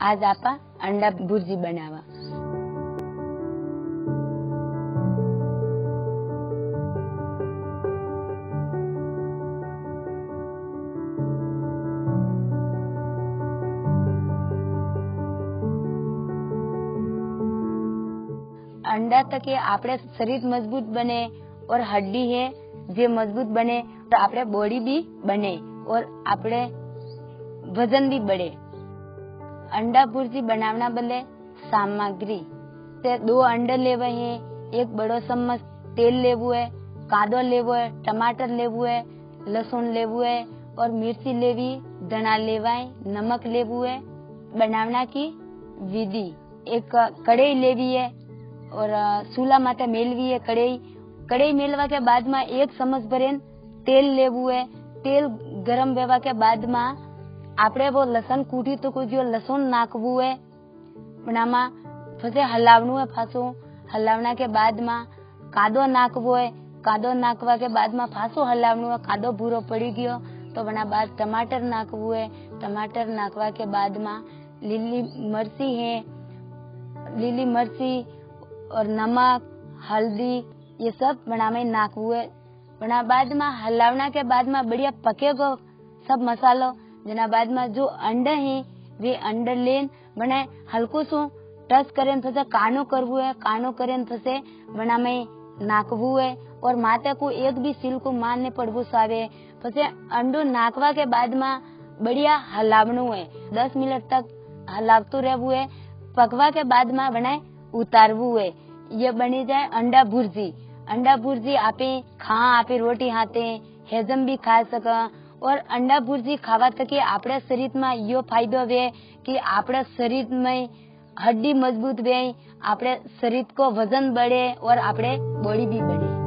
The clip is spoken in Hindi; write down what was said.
आज आपा अंडा भुर्जी बनावा। अंडा तक आपड़े शरीर मजबूत बने और हड्डी है जे मजबूत बने तो आपड़े बॉडी भी बने और आपड़े वजन भी बढ़े। अंडा भुर्जी बनावना बदले सामग्री से 2 अंडे लेवे हैं, 1 बड़ो चम्मच तेल लेवू है, कांदो लेवो है, टमाटर लेवू है, लहसुन लेवू है और मिर्ची लेवी, धना लेवाय, नमक लेवू है। बनावना की विधि, एक कढ़ाई लेवी है और चूल्हा माथे मेलवी है। कढ़ाई मेलवा के बाद में 1 चम्मच भरे तेल लेवू है। तेल गरम वेवा के बाद में आपड़े वो लसन कूटी तो कुछ जो लसन नाखवू है, बनामा फसे हलावनु है। फासो हलावना के बाद में कादो नाखवो है। कादो नाखवा के बाद में फासो हलावनु है। कादो भूरो पड़ी गयो तो बना बाद टमाटर नाखवू है। टमाटर नाखवा के बाद में लीली मरची है, लीली मरची और नमक, हल्दी ये सब बना में नाखवू है। बना बाद में हलावना के बाद में बढ़िया पकेगो सब मसालो। जना बाद में जो अंडे हैं वे अंडे लेन बने हल्को सो टच करें फसे कानो करवू है। कानो करें फसे बना में नाखवू है और माते को एक भी सील को मारने पड़वू सावे। फसे अंडो नाखवा के बाद में बढ़िया हलावनु है। 10 मिनट तक हलावतो रहवू है। पकवा के बाद में बने उतारवू है। ये बनी जाए अंडा भुर्जी। अंडा भुर्जी आपे रोटी हाथे हेजम भी खा सका और अंडा भुर्जी खावा तक आपड़े शरीर में यो फायदो वे कि आपड़े शरीर में हड्डी मजबूत वे, आपड़े शरीर को वजन बढ़े और आपड़े बॉडी भी बढ़े।